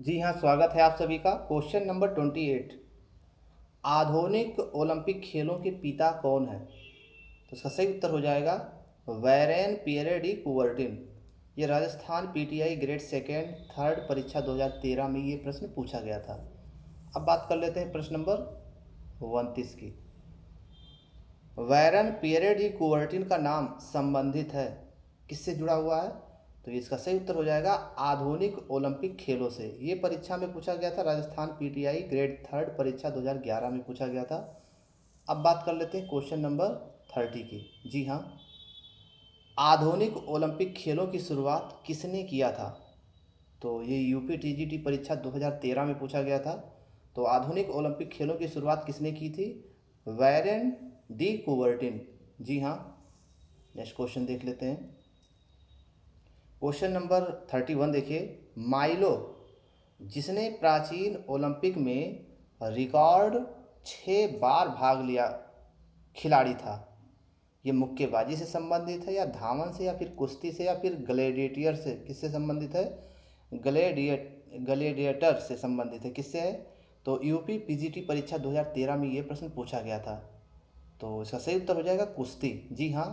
जी हाँ, स्वागत है आप सभी का। Question number 28। आधुनिक ओलंपिक खेलों के पिता कौन है? तो इसका सही उत्तर हो जाएगा वैरेन पियरे डी कुबर्टिन। ये Rajasthan PTI grade second third परीक्षा 2013 में ये प्रश्न पूछा गया था। अब बात कर लेते हैं प्रश्न नंबर 29 की। वैरन पियरे डी कुबर्टिन का नाम संबंधित है, किससे जुड़ा हुआ है? तो इसका सही उत्तर हो जाएगा आधुनिक ओलंपिक खेलों से। ये परीक्षा में पूछा गया था, राजस्थान पीटीआई ग्रेड थर्ड परीक्षा 2011 में पूछा गया था। अब बात कर लेते हैं क्वेश्चन नंबर 30 की। जी हाँ, आधुनिक ओलंपिक खेलों की शुरुआत किसने किया था? तो ये यूपी टीजीटी परीक्षा 2013 में पूछा गया था। तो आधुनिक ओलंपिक खेलों की शुरुआत किसने की थी? वैरेन डी कुबर्टिन। जी हाँ। नेक्स्ट क्वेश्चन देख लेते हैं। क्वेश्चन नंबर 31 देखिए। माइलो, जिसने प्राचीन ओलंपिक में रिकॉर्ड 6 बार भाग लिया खिलाड़ी था, ये मुक्केबाजी से संबंधित है या धावन से या फिर कुश्ती से या फिर ग्लैडिएटर से? किससे संबंधित है? ग्लैडिएटर से संबंधित है। किससे है? तो यूपी पीजीटी परीक्षा 2013 में ये प्रश्न पूछा गया था। तो इसका सही उत्तर हो जाएगा कुश्ती। जी हाँ,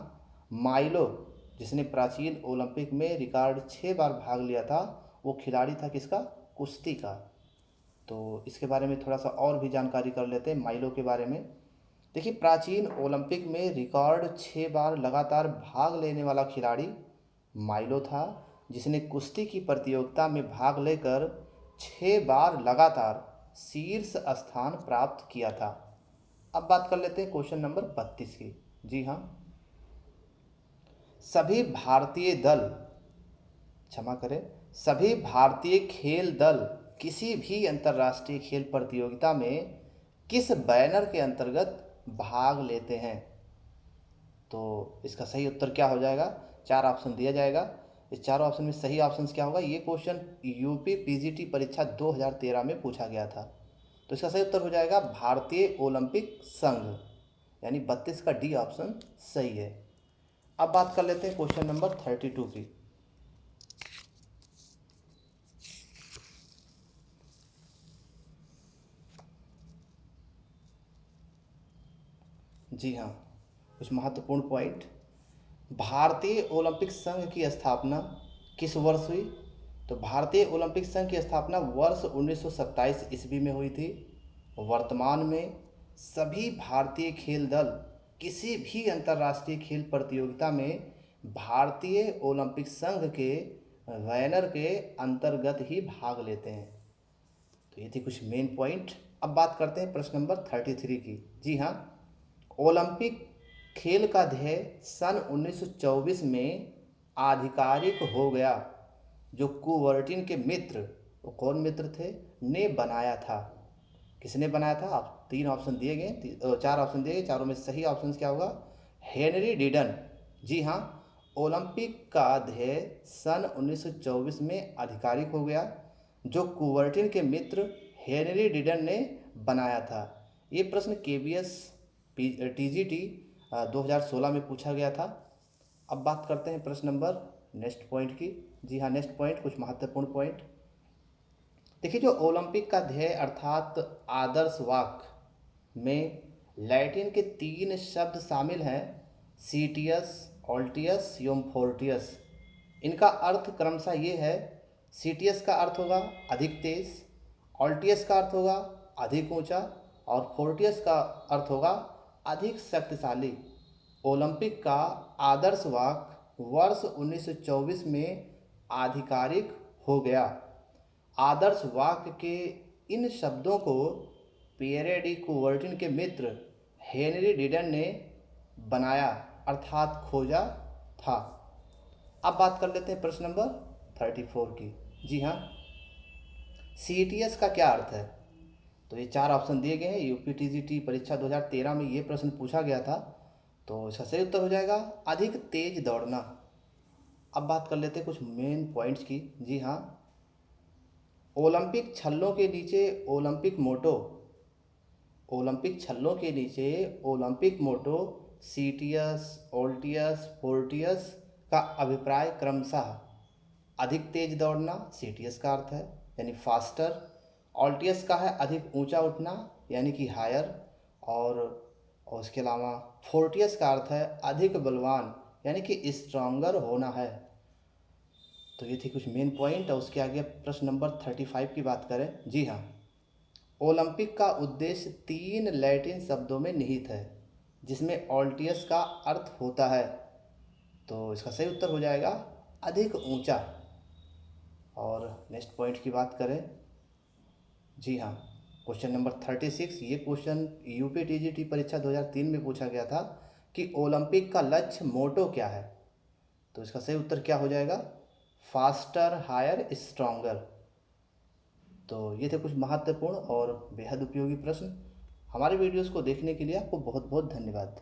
माइलो, जिसने प्राचीन ओलंपिक में रिकॉर्ड 6 बार भाग लिया था, वो खिलाड़ी था किसका? कुश्ती का। तो इसके बारे में थोड़ा सा और भी जानकारी कर लेते हैं माइलो के बारे में। देखिए, प्राचीन ओलंपिक में रिकॉर्ड 6 बार लगातार भाग लेने वाला खिलाड़ी माइलो था, जिसने कुश्ती की प्रतियोगिता में भाग लेकर 6 बार लगातार शीर्ष स्थान प्राप्त किया था। अब बात कर लेते हैं क्वेश्चन नंबर 32 की। जी हाँ, सभी भारतीय दल, क्षमा करें, सभी भारतीय खेल दल किसी भी अंतर्राष्ट्रीय खेल प्रतियोगिता में किस बैनर के अंतर्गत भाग लेते हैं? तो इसका सही उत्तर क्या हो जाएगा? 4 ऑप्शन दिया जाएगा। इस चारों ऑप्शन में सही ऑप्शन क्या होगा? ये क्वेश्चन यूपी पीजीटी परीक्षा 2013 में पूछा गया था। तो इसका सही उत्तर हो जाएगा भारतीय ओलंपिक संघ, यानी 32 का डी ऑप्शन सही है। अब बात कर लेते हैं क्वेश्चन नंबर 32 की। जी हाँ, कुछ महत्वपूर्ण पॉइंट। भारतीय ओलंपिक संघ की स्थापना किस वर्ष हुई? तो भारतीय ओलंपिक संघ की स्थापना वर्ष 1927 ईस्वी में हुई थी। वर्तमान में सभी भारतीय खेल दल किसी भी अंतर्राष्ट्रीय खेल प्रतियोगिता में भारतीय ओलंपिक संघ के बैनर के अंतर्गत ही भाग लेते हैं। तो ये थी कुछ मेन पॉइंट। अब बात करते हैं प्रश्न नंबर 33 की। जी हाँ, ओलंपिक खेल का ध्येय सन 1924 में आधिकारिक हो गया, जो कुबर्टिन के मित्र, वो कौन मित्र थे, ने बनाया था। किसने बनाया था? आप 3 ऑप्शन दिए गए, 4 ऑप्शन दिए गए, चारों में सही ऑप्शन क्या होगा? Henry didn't. जी हाँ, ओलंपिक का ध्येय सन 1924 में आधिकारिक हो गया, जो कुबर्टिन के मित्र हेनरी डिडन ने बनाया था। ये प्रश्न केबीएस टीजीटी 2016 में पूछा गया था। अब बात करते हैं प्रश्न नंबर नेक्स्ट पॉइंट की। जी हाँ, नेक्स्ट पॉइंट कुछ महत्वपूर्ण पॉइंट। देखिए, जो ओलंपिक का ध्येय अर्थात आदर्श वाक्य में लैटिन के 3 शब्द शामिल हैं, सीटियस, ऑल्टियस एवं फोर्टियस। इनका अर्थ क्रमशः ये है। सीटियस का अर्थ होगा अधिक तेज, ऑल्टियस का अर्थ होगा अधिक ऊंचा और फोर्टियस का अर्थ होगा अधिक शक्तिशाली। ओलंपिक का आदर्श वाक्य वर्ष 1924 में आधिकारिक हो गया। आदर्श वाक्य के इन शब्दों को पियरे डी कुबर्टिन के मित्र हेनरी डिडन ने बनाया अर्थात खोजा था। अब बात कर लेते हैं प्रश्न नंबर 34 की। जी हाँ, सीटीएस का क्या अर्थ है? तो ये 4 ऑप्शन दिए गए हैं। यूपी टीजीटी परीक्षा 2013 में ये प्रश्न पूछा गया था। तो इसका सही उत्तर हो जाएगा अधिक तेज दौड़ना। अब बात कर लेते हैं कुछ मेन पॉइंट्स की। जी हाँ, ओलंपिक छल्लों के नीचे ओलंपिक मोटो सीटियस, ओल्टियस, फोर्टियस का अभिप्राय क्रमशः अधिक तेज दौड़ना, सीटीएस का अर्थ है, यानी फास्टर। ऑल्टियस का है अधिक ऊंचा उठना यानी कि हायर। और उसके अलावा फोर्टियस का अर्थ है अधिक बलवान यानी कि स्ट्रांगर होना है। तो ये थे कुछ मेन पॉइंट। और उसके आगे प्रश्न नंबर 35 की बात करें। जी हाँ, ओलंपिक का उद्देश्य 3 लैटिन शब्दों में निहित है जिसमें ऑल्टियस का अर्थ होता है। तो इसका सही उत्तर हो जाएगा अधिक ऊंचा। और नेक्स्ट पॉइंट की बात करें। जी हाँ, क्वेश्चन नंबर 36। ये क्वेश्चन यूपी टीजीटी परीक्षा 2003 में पूछा गया था कि ओलंपिक का लक्ष्य मोटो क्या है। तो इसका सही उत्तर क्या हो जाएगा? Faster, higher, stronger. तो ये थे कुछ महत्वपूर्ण और बेहद उपयोगी प्रश्न। हमारे वीडियोस को देखने के लिए आपको बहुत बहुत धन्यवाद।